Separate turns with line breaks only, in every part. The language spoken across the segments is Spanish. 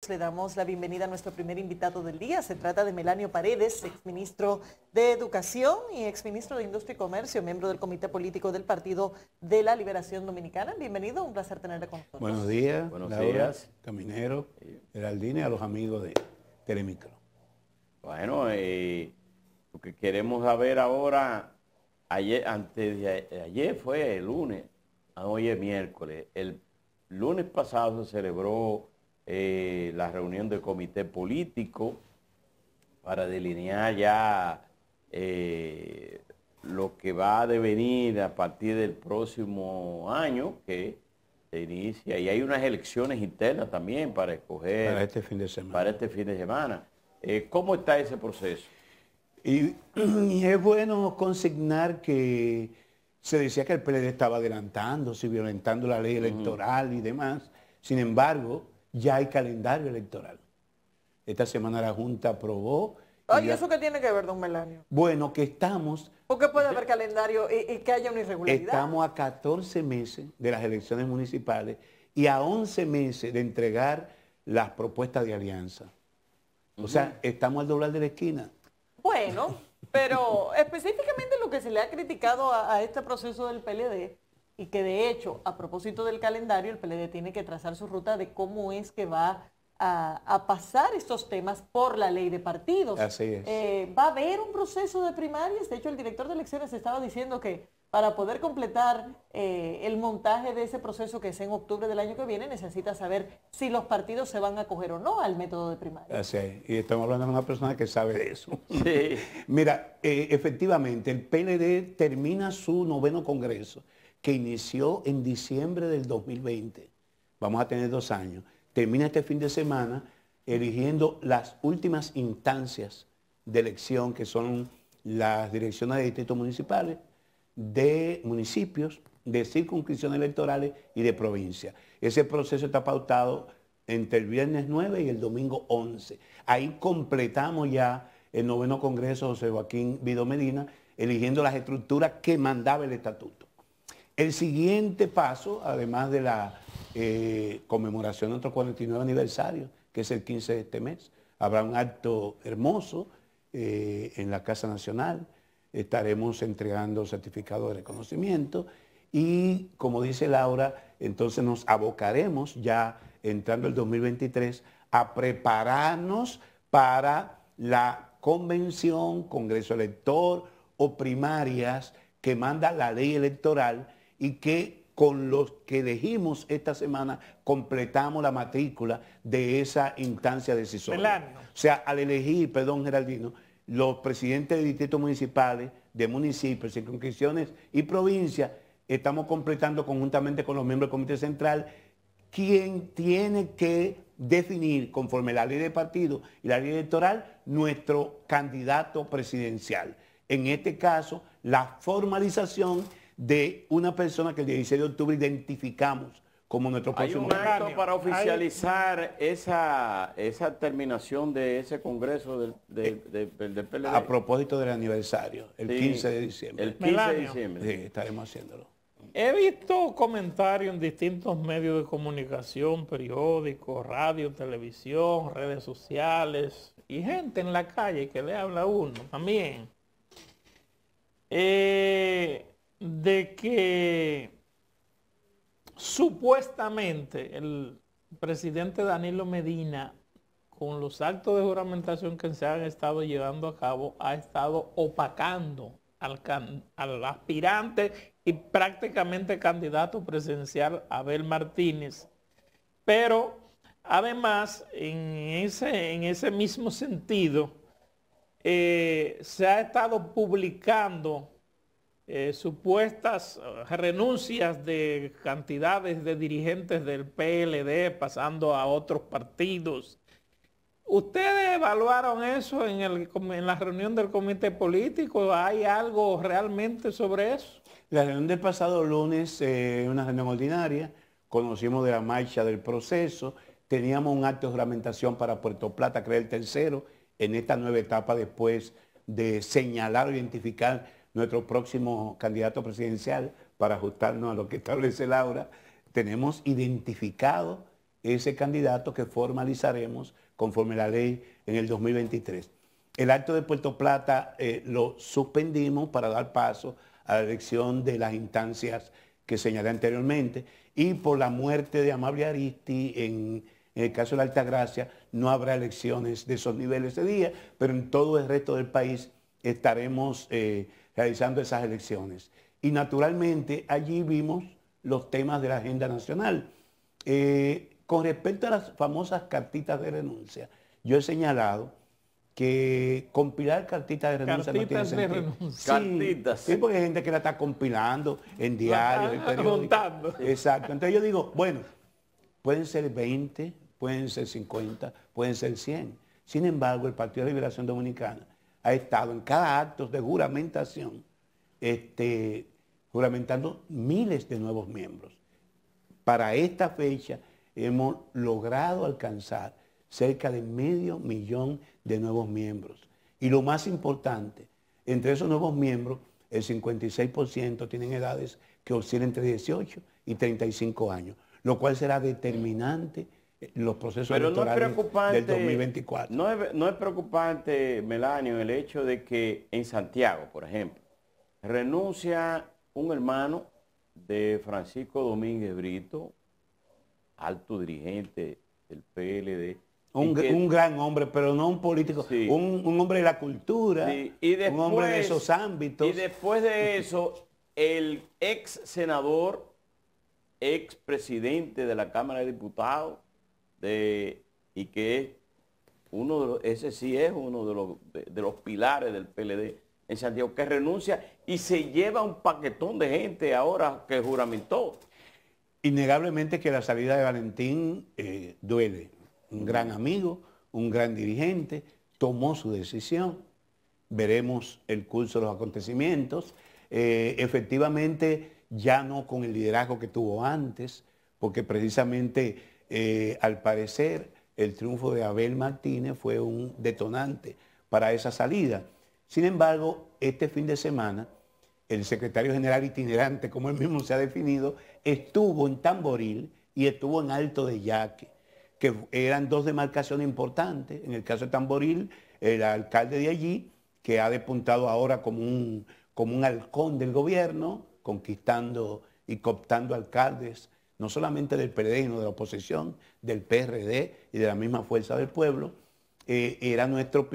le damos la bienvenida a nuestro primer invitado del día. Se trata de Melanio Paredes, exministro de Educación y exministro de Industria y Comercio, miembro del Comité Político del Partido de la Liberación Dominicana. Bienvenido, un placer tenerle con nosotros.
Buenos días,
Buenos
Laura,
días.
Caminero, Geraldine, a los amigos de Telemicro.
Bueno, lo que queremos saber ahora, ayer fue el lunes, hoy es miércoles. El lunes pasado se celebró la reunión del comité político para delinear ya lo que va a devenir a partir del próximo año, que se inicia, y hay unas elecciones internas también para escoger
Para este fin de semana.
Para este fin de semana. ¿Cómo está ese proceso?
Y es bueno consignar que se decía que el PLD estaba adelantándose, violentando la ley electoral y demás. Sin embargo, ya hay calendario electoral. Esta semana la Junta aprobó.
Ay, ¿eso qué tiene que ver, don Melanio?
Bueno, que estamos...
¿Por qué puede haber calendario y que haya una irregularidad?
Estamos a 14 meses de las elecciones municipales y a 11 meses de entregar las propuestas de alianza. O sea, estamos al doblar de la esquina.
Bueno, pero específicamente lo que se le ha criticado a este proceso del PLD, y que de hecho, a propósito del calendario, el PLD tiene que trazar su ruta de cómo es que va a pasar estos temas por la ley de partidos.
Así es.
Va a haber un proceso de primarias. De hecho, el director de elecciones estaba diciendo que para poder completar el montaje de ese proceso, que es en octubre del año que viene, necesita saber si los partidos se van a acoger o no al método de primaria.
Así es. Y estamos hablando de una persona que sabe de eso.
Sí.
Mira, efectivamente, el PLD termina su 9º congreso, que inició en diciembre del 2020. Vamos a tener 2 años. Termina este fin de semana eligiendo las últimas instancias de elección, que son las direcciones de distritos municipales, de municipios, de circunscripciones electorales y de provincia. Ese proceso está pautado entre el viernes 9 y el domingo 11. Ahí completamos ya el 9º Congreso José Joaquín Vido Medina, eligiendo las estructuras que mandaba el estatuto. El siguiente paso, además de la conmemoración de nuestro 49 aniversario, que es el 15 de este mes, habrá un acto hermoso en la Casa Nacional. Estaremos entregando certificados de reconocimiento y, como dice Laura, entonces nos abocaremos ya entrando el 2023 a prepararnos para la convención, congreso elector o primarias que manda la ley electoral y que con los que elegimos esta semana completamos la matrícula de esa instancia decisoria. O sea, al elegir, perdón Geraldino, los presidentes de distritos municipales, de municipios, circunscripciones y provincias, estamos completando conjuntamente con los miembros del Comité Central, quien tiene que definir, conforme la ley de partido y la ley electoral, nuestro candidato presidencial. En este caso, la formalización de una persona que el 16 de octubre identificamos como nuestro próximo
candidato. ¿Hay un acto para oficializar esa terminación de ese congreso del PLD?
A propósito del aniversario, el 15 de diciembre.
El 15 de diciembre.
Sí, estaremos haciéndolo.
He visto comentarios en distintos medios de comunicación, periódicos, radio, televisión, redes sociales y gente en la calle que le habla a uno también. De que supuestamente el presidente Danilo Medina, con los actos de juramentación que se han estado llevando a cabo, ha estado opacando al aspirante y prácticamente candidato presidencial Abel Martínez. Pero además, en ese mismo sentido, se ha estado publicando supuestas renuncias de cantidades de dirigentes del PLD pasando a otros partidos. ¿Ustedes evaluaron eso en la reunión del comité político? ¿Hay algo realmente sobre eso?
La reunión del pasado lunes, una reunión ordinaria, conocimos de la marcha del proceso, teníamos un acto de juramentación para Puerto Plata, que era el tercero, en esta nueva etapa después de señalar o identificar nuestro próximo candidato presidencial para ajustarnos a lo que establece Laura. Tenemos identificado ese candidato que formalizaremos conforme la ley en el 2023. El acto de Puerto Plata lo suspendimos para dar paso a la elección de las instancias que señalé anteriormente, y por la muerte de Amable Aristi en el caso de la Altagracia no habrá elecciones de esos niveles ese día, pero en todo el resto del país estaremos realizando esas elecciones. Y naturalmente allí vimos los temas de la agenda nacional. Con respecto a las famosas cartitas de renuncia, yo he señalado que compilar cartitas de renuncia no tiene sentido.
Cartitas.
Sí, porque hay gente que la está compilando en diarios, en periódicos. Exacto. Entonces yo digo, bueno, pueden ser 20, pueden ser 50, pueden ser 100. Sin embargo, el Partido de Liberación Dominicana ha estado en cada acto de juramentación, juramentando miles de nuevos miembros. Para esta fecha hemos logrado alcanzar cerca de 500,000 de nuevos miembros. Y lo más importante, entre esos nuevos miembros, el 56% tienen edades que oscilan entre 18 y 35 años, lo cual será determinante en los procesos electorales del 2024.
No es preocupante, Melanio, el hecho de que en Santiago, por ejemplo, renuncia un hermano de Francisco Domínguez Brito, alto dirigente del PLD.
Un gran hombre, pero no un político, sí. un hombre de la cultura, sí. Después, un hombre de esos ámbitos.
Y después de eso, el ex senador, ex presidente de la Cámara de Diputados, y que es ese sí es uno de los pilares del PLD en Santiago, que renuncia y se lleva un paquetón de gente ahora que juramentó.
Innegablemente que la salida de Valentín duele. Un gran amigo, un gran dirigente, tomó su decisión. Veremos el curso de los acontecimientos. Efectivamente, ya no con el liderazgo que tuvo antes, porque precisamente, al parecer, el triunfo de Abel Martínez fue un detonante para esa salida. Sin embargo, este fin de semana, el secretario general itinerante, como él mismo se ha definido, estuvo en Tamboril y estuvo en Alto de Yaque, que eran dos demarcaciones importantes. En el caso de Tamboril, el alcalde de allí, que ha despuntado ahora como un halcón del gobierno, conquistando y cooptando alcaldes, no solamente del PLD, sino de la oposición, del PRD y de la misma Fuerza del Pueblo, era uno de nuestros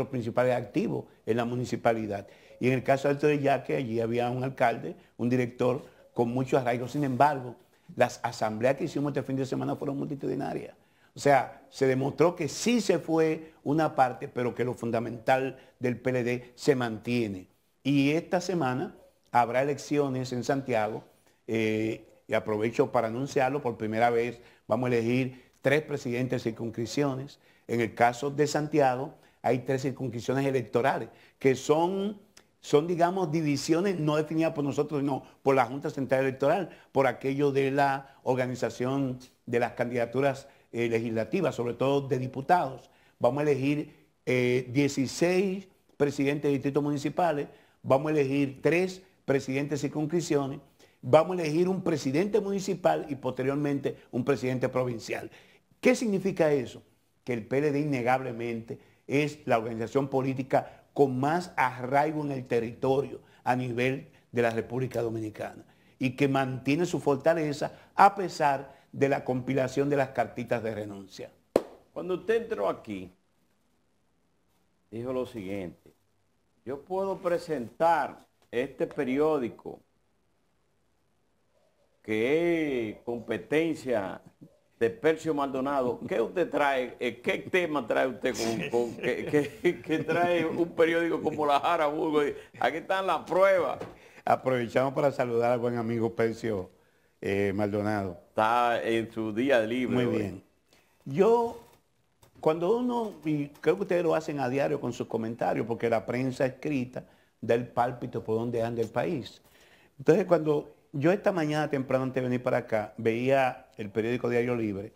principales activos en la municipalidad. Y en el caso de Alto de Yaque, allí había un alcalde, un director con mucho arraigo. Sin embargo, las asambleas que hicimos este fin de semana fueron multitudinarias. O sea, se demostró que sí se fue una parte, pero que lo fundamental del PLD se mantiene. Y esta semana habrá elecciones en Santiago, y aprovecho para anunciarlo, por primera vez vamos a elegir 3 presidentes de circunscripciones. En el caso de Santiago hay 3 circunscripciones electorales, que son digamos, divisiones no definidas por nosotros, sino por la Junta Central Electoral, por aquello de la organización de las candidaturas legislativas, sobre todo de diputados. Vamos a elegir 16 presidentes de distritos municipales, vamos a elegir 3 presidentes de circunscripciones, vamos a elegir un presidente municipal y posteriormente un presidente provincial. ¿Qué significa eso? Que el PLD innegablemente es la organización política con más arraigo en el territorio a nivel de la República Dominicana y que mantiene su fortaleza a pesar de la compilación de las cartitas de renuncia.
Cuando usted entró aquí, dijo lo siguiente: yo puedo presentar este periódico que es competencia de Percio Maldonado. ¿Qué usted trae? ¿Qué tema trae usted que trae un periódico como La Jara Burgos? Aquí están las pruebas.
Aprovechamos para saludar al buen amigo Percio Maldonado.
Está en su día libre.
Muy bien. Yo, cuando uno, y creo que ustedes lo hacen a diario con sus comentarios, porque la prensa escrita da el pálpito por donde anda el país. Entonces, cuando yo esta mañana temprano antes de venir para acá, veía el periódico Diario Libre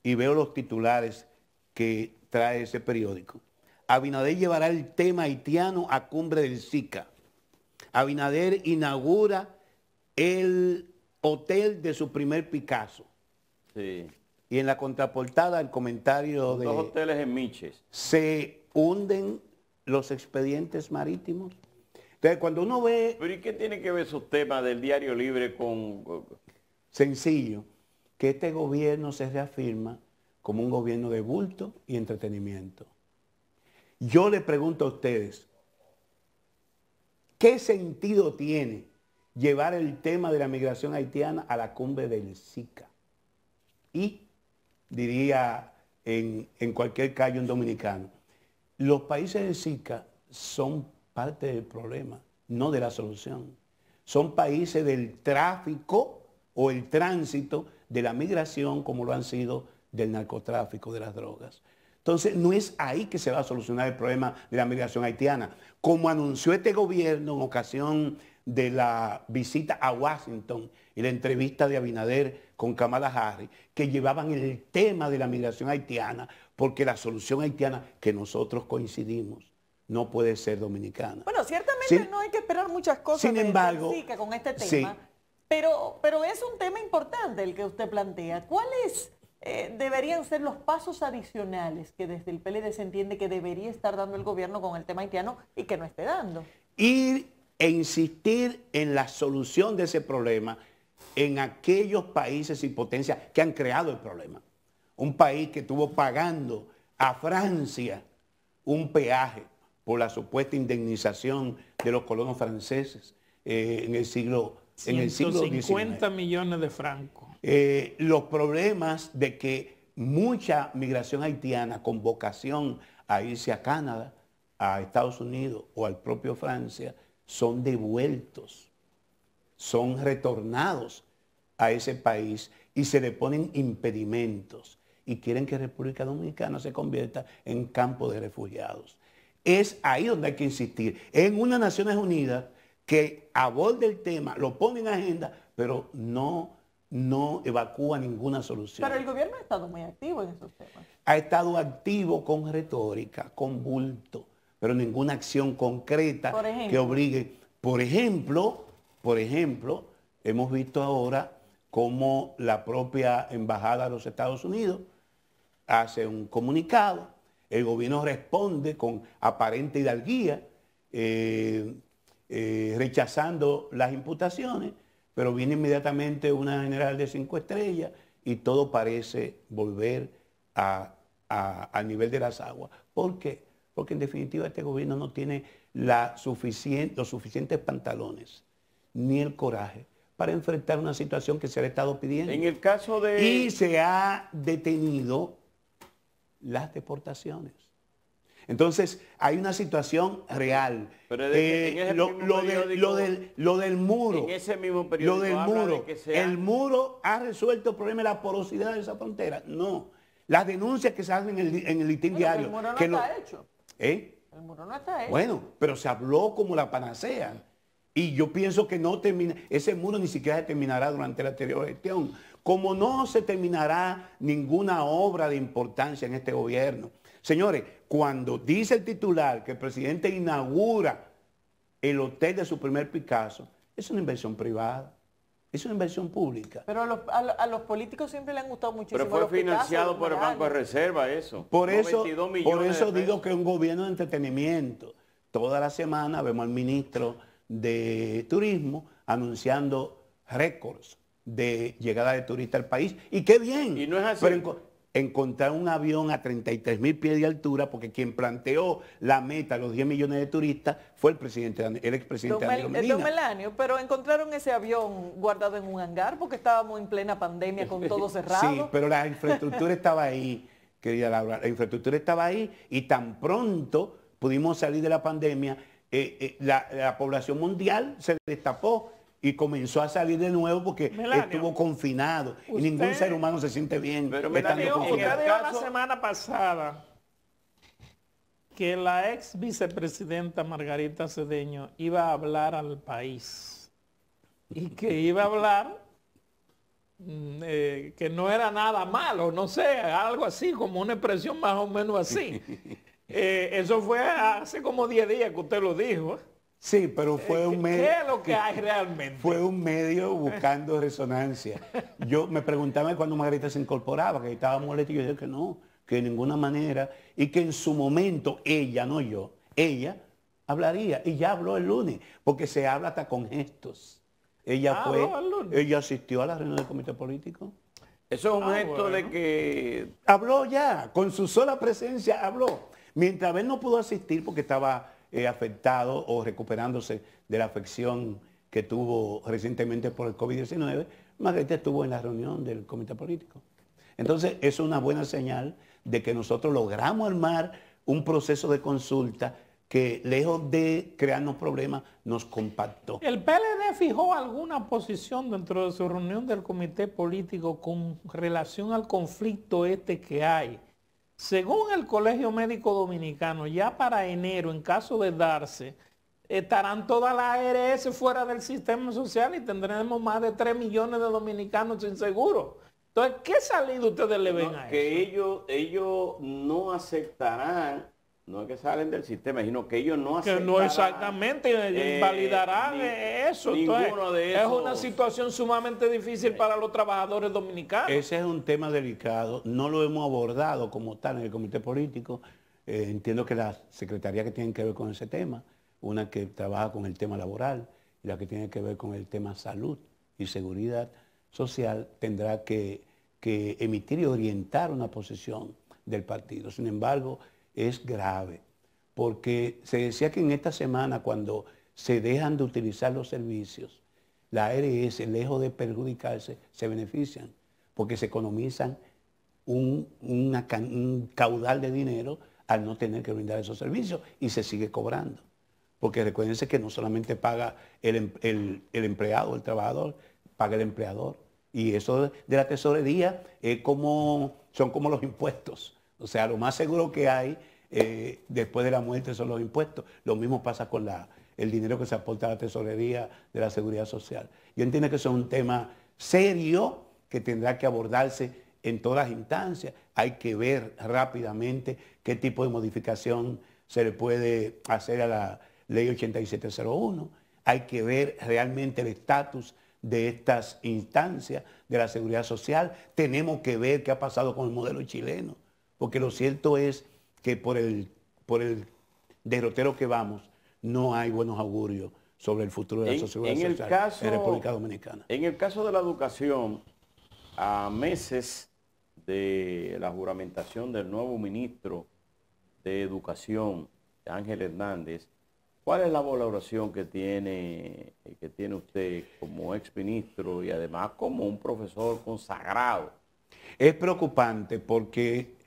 y veo los titulares que trae ese periódico. Abinader llevará el tema haitiano a cumbre del SICA. Abinader inaugura el hotel de su primer Picasso.
Sí.
Y en la contraportada el comentario de...
2 hoteles en Miches.
Se hunden los expedientes marítimos. Entonces, cuando uno ve...
Pero ¿y qué tiene que ver esos temas del Diario Libre con...?
Sencillo, que este gobierno se reafirma como un gobierno de bulto y entretenimiento. Yo le pregunto a ustedes, ¿qué sentido tiene llevar el tema de la migración haitiana a la cumbre del SICA? Y diría en cualquier calle un dominicano, los países del SICA son parte del problema, no de la solución. Son países del tráfico o el tránsito de la migración, como lo han sido del narcotráfico, de las drogas. Entonces, no es ahí que se va a solucionar el problema de la migración haitiana. Como anunció este gobierno en ocasión de la visita a Washington y la entrevista de Abinader con Kamala Harris, que llevaban el tema de la migración haitiana, porque la solución haitiana, que nosotros coincidimos, no puede ser dominicana.
Bueno, ciertamente no hay que esperar muchas cosas
sin embargo,
del SICA con este tema,
sí,
pero es un tema importante el que usted plantea. ¿Cuáles deberían ser los pasos adicionales que desde el PLD se entiende que debería estar dando el gobierno con el tema haitiano y que no esté dando?
Ir e insistir en la solución de ese problema en aquellos países y potencias que han creado el problema. Un país que estuvo pagando a Francia un peaje por la supuesta indemnización de los colonos franceses en el siglo XIX.
150 millones de francos.
Los problemas de que mucha migración haitiana con vocación a irse a Canadá, a Estados Unidos o al propio Francia, son devueltos, son retornados a ese país y se le ponen impedimentos y quieren que República Dominicana se convierta en campo de refugiados. Es ahí donde hay que insistir, en unas Naciones Unidas que aborde el tema, lo pone en agenda, pero no evacúa ninguna solución.
Pero el gobierno ha estado muy activo en esos temas.
Ha estado activo con retórica, con bulto, pero ninguna acción concreta que obligue. Por ejemplo, hemos visto ahora cómo la propia Embajada de los Estados Unidos hace un comunicado, el gobierno responde con aparente hidalguía, rechazando las imputaciones, pero viene inmediatamente una general de 5 estrellas y todo parece volver al nivel de las aguas. ¿Por qué? Porque en definitiva este gobierno no tiene los suficientes pantalones ni el coraje para enfrentar una situación que se le ha estado pidiendo.
En el caso de...
Y se ha detenido las deportaciones. Entonces, hay una situación real.
Pero
lo del muro.
En ese mismo periódico
lo del muro.
De
¿El muro ha resuelto el problema de la porosidad de esa frontera? No. Las denuncias que se hacen en el listín diario.
El muro no está hecho. El muro no está hecho.
Bueno, pero se habló como la panacea. Y yo pienso que no termina, ese muro ni siquiera se terminará durante la anterior gestión. Como no se terminará ninguna obra de importancia en este gobierno. Señores, cuando dice el titular que el presidente inaugura el hotel de su primer Picasso, es una inversión privada, es una inversión pública.
Pero a los políticos siempre le han gustado muchísimo.
Pero fue financiado por el Banco de Reserva eso.
Por eso digo que es un gobierno de entretenimiento. Toda la semana vemos al ministro de Turismo anunciando récords de llegada de turistas al país. Y qué bien.
Y no es así.
Pero encontrar un avión a 33.000 pies de altura, porque quien planteó la meta, los 10 millones de turistas, fue el expresidente Danilo Medina.
Don Melanio, pero encontraron ese avión guardado en un hangar porque estábamos en plena pandemia con todo cerrado.
Sí, pero la infraestructura estaba ahí, querida Laura, la infraestructura estaba ahí y tan pronto pudimos salir de la pandemia, la población mundial se destapó y comenzó a salir de nuevo porque estuvo confinado y ningún ser humano se siente bien.
Pero Melanio, la semana pasada que la ex vicepresidenta Margarita Cedeño iba a hablar al país y que iba a hablar que no era nada malo, no sé, algo así, como una expresión más o menos así. Eso fue hace como 10 días que usted lo dijo.
Sí, pero fue un medio.
¿Qué es lo que hay realmente?
Fue un medio buscando resonancia. Yo me preguntaba cuando Margarita se incorporaba, que estaba molesta, y yo dije que no, que de ninguna manera, y que en su momento ella, no yo, ella hablaría, y ya habló el lunes, porque se habla hasta con gestos. Ella ella asistió a la reunión del comité político.
Eso es un gesto
bueno.
de que...
Habló ya, con su sola presencia habló. Mientras él no pudo asistir porque estaba afectado o recuperándose de la afección que tuvo recientemente por el COVID-19, Margarita estuvo en la reunión del comité político. Entonces, eso es una buena señal de que nosotros logramos armar un proceso de consulta que, lejos de crearnos problemas, nos compactó.
¿El PLD fijó alguna posición dentro de su reunión del comité político con relación al conflicto que hay? Según el Colegio Médico Dominicano, ya para enero, en caso de darse, estarán todas las ARS fuera del sistema social y tendremos más de 3 millones de dominicanos sin seguro. Entonces, ¿qué salida ustedes le ven a eso?
Que ellos no aceptarán, no es que salen del sistema, sino que ellos no aceptarán.
Que no exactamente invalidarán eso. Entonces, es una situación sumamente difícil para los trabajadores dominicanos.
Ese es un tema delicado, no lo hemos abordado como tal en el comité político. Entiendo que las secretarías que tienen que ver con ese tema, una que trabaja con el tema laboral y la que tiene que ver con el tema salud y seguridad social, tendrá que emitir y orientar una posición del partido. Sin embargo, es grave, porque se decía que en esta semana, cuando se dejan de utilizar los servicios, la ARS, lejos de perjudicarse, se benefician, porque se economizan un caudal de dinero al no tener que brindar esos servicios y se sigue cobrando. Porque recuérdense que no solamente paga el empleado, el trabajador, paga el empleador. Y eso de la tesorería son como los impuestos. O sea, lo más seguro que hay después de la muerte son los impuestos. Lo mismo pasa con el dinero que se aporta a la tesorería de la seguridad social. Yo entiendo que eso es un tema serio que tendrá que abordarse en todas las instancias. Hay que ver rápidamente qué tipo de modificación se le puede hacer a la ley 8701. Hay que ver realmente el estatus de estas instancias de la seguridad social. Tenemos que ver qué ha pasado con el modelo chileno, porque lo cierto es que por el derrotero que vamos, no hay buenos augurios sobre el futuro de la seguridad social en República Dominicana.
En el caso de la educación, a meses de la juramentación del nuevo ministro de Educación, Ángel Hernández, ¿cuál es la valoración que tiene usted como exministro y además como un profesor consagrado?
Es preocupante porque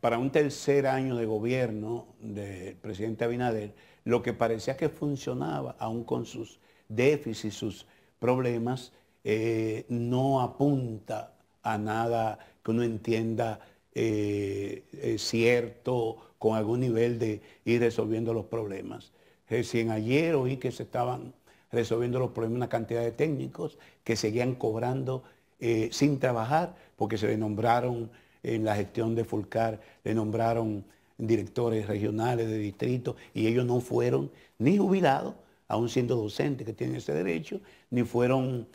para un tercer año de gobierno del presidente Abinader, lo que parecía que funcionaba, aún con sus déficits, sus problemas, no apunta a nada que uno entienda cierto, con algún nivel de ir resolviendo los problemas. Recién ayer oí que se estaban resolviendo los problemas una cantidad de técnicos que seguían cobrando sin trabajar, porque se le nombraron en la gestión de Fulcar, le nombraron directores regionales de distrito y ellos no fueron ni jubilados, aún siendo docentes que tienen ese derecho, ni fueron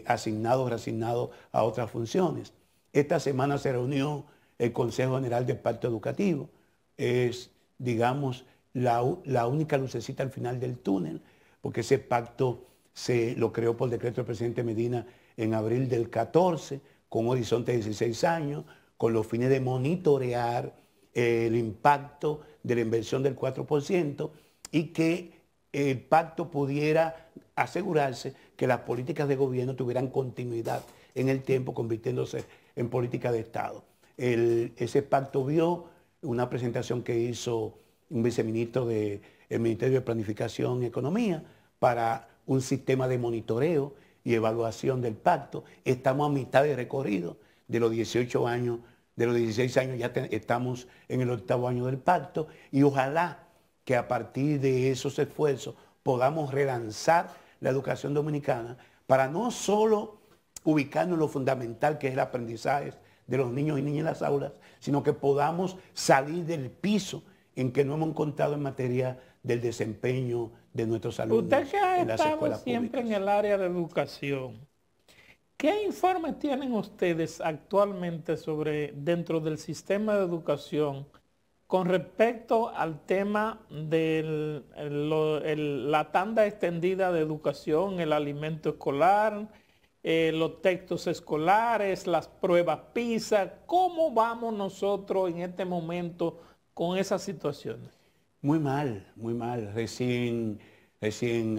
asignados o reasignados a otras funciones. Esta semana se reunió el Consejo General del Pacto Educativo. Es, digamos, la única lucecita al final del túnel, porque ese pacto se lo creó por decreto del presidente Medina en abril del 14, con un horizonte de 16 años, con los fines de monitorear el impacto de la inversión del 4% y que el pacto pudiera asegurarse que las políticas de gobierno tuvieran continuidad en el tiempo, convirtiéndose en política de Estado. Ese pacto vio una presentación que hizo un viceministro del Ministerio de Planificación y Economía para un sistema de monitoreo y evaluación del pacto. Estamos a mitad de recorrido de los 18 años, de los 16 años ya estamos en el 8º año del pacto y ojalá que a partir de esos esfuerzos podamos relanzar la educación dominicana para no solo ubicarnos en lo fundamental que es el aprendizaje de los niños y niñas en las aulas, sino que podamos salir del piso en que no hemos encontrado en materia del desempeño de nuestros alumnos
Usted que ha
en las
estado
escuelas
siempre
públicas.
en el área de educación, ¿qué informes tienen ustedes actualmente sobre dentro del sistema de educación con respecto al tema de la tanda extendida de educación, el alimento escolar, los textos escolares, las pruebas PISA? ¿Cómo vamos nosotros en este momento con esas situaciones?
Muy mal, muy mal. Recién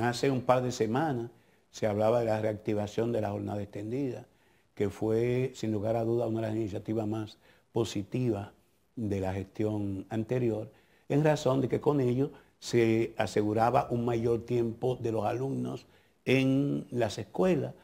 hace un par de semanas se hablaba de la reactivación de la jornada extendida, que fue sin lugar a duda una de las iniciativas más positivas de la gestión anterior, en razón de que con ello se aseguraba un mayor tiempo de los alumnos en las escuelas.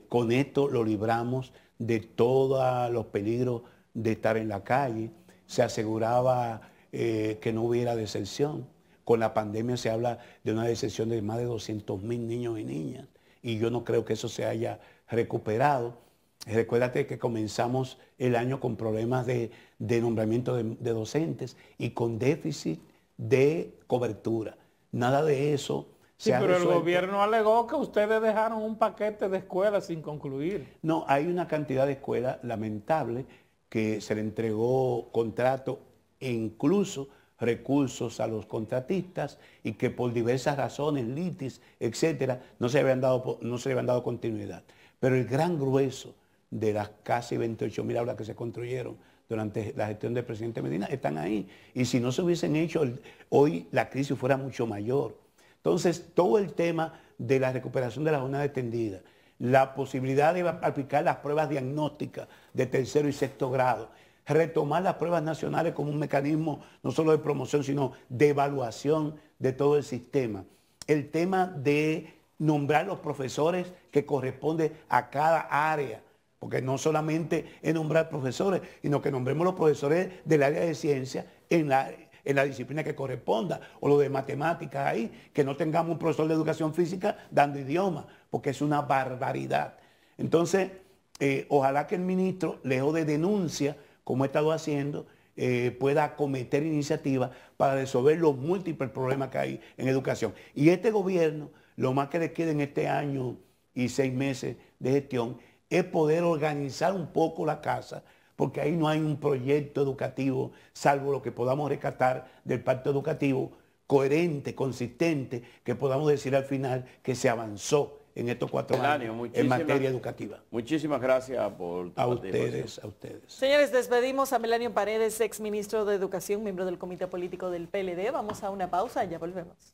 Con esto lo libramos de todos los peligros de estar en la calle, se aseguraba que no hubiera deserción. Con la pandemia se habla de una deserción de más de 200,000 niños y niñas, y yo no creo que eso se haya recuperado. Recuérdate que comenzamos el año con problemas de nombramiento de docentes y con déficit de cobertura. Nada de eso
Sí,
se ha
pero el
resuelto.
gobierno alegó que ustedes dejaron un paquete de escuelas sin concluir.
No, hay una cantidad de escuelas lamentable que se le entregó contrato e incluso recursos a los contratistas y que por diversas razones, litis, etcétera, no se le habían dado continuidad. Pero el gran grueso de las casi 28,000 aulas que se construyeron durante la gestión del presidente Medina están ahí. Y si no se hubiesen hecho, hoy la crisis fuera mucho mayor. Entonces, todo el tema de la recuperación de la jornada extendida, la posibilidad de aplicar las pruebas diagnósticas de tercero y sexto grado, retomar las pruebas nacionales como un mecanismo no solo de promoción, sino de evaluación de todo el sistema. El tema de nombrar los profesores que corresponde a cada área, porque no solamente es nombrar profesores, sino que nombremos los profesores del área de ciencia en la disciplina que corresponda, o lo de matemáticas ahí, que no tengamos un profesor de educación física dando idioma, porque es una barbaridad. Entonces, ojalá que el ministro, lejos de denuncia, como he estado haciendo, pueda acometer iniciativas para resolver los múltiples problemas que hay en educación. Y este gobierno, lo más que le queda en este año y 6 meses de gestión, es poder organizar un poco la casa, porque ahí no hay un proyecto educativo, salvo lo que podamos rescatar del pacto educativo, coherente, consistente, que podamos decir al final que se avanzó en estos 4 años en materia educativa.
Muchísimas gracias por tu participación.
A ustedes.
Señores, despedimos a Melanio Paredes, ex ministro de Educación, miembro del Comité Político del PLD. Vamos a una pausa, ya volvemos.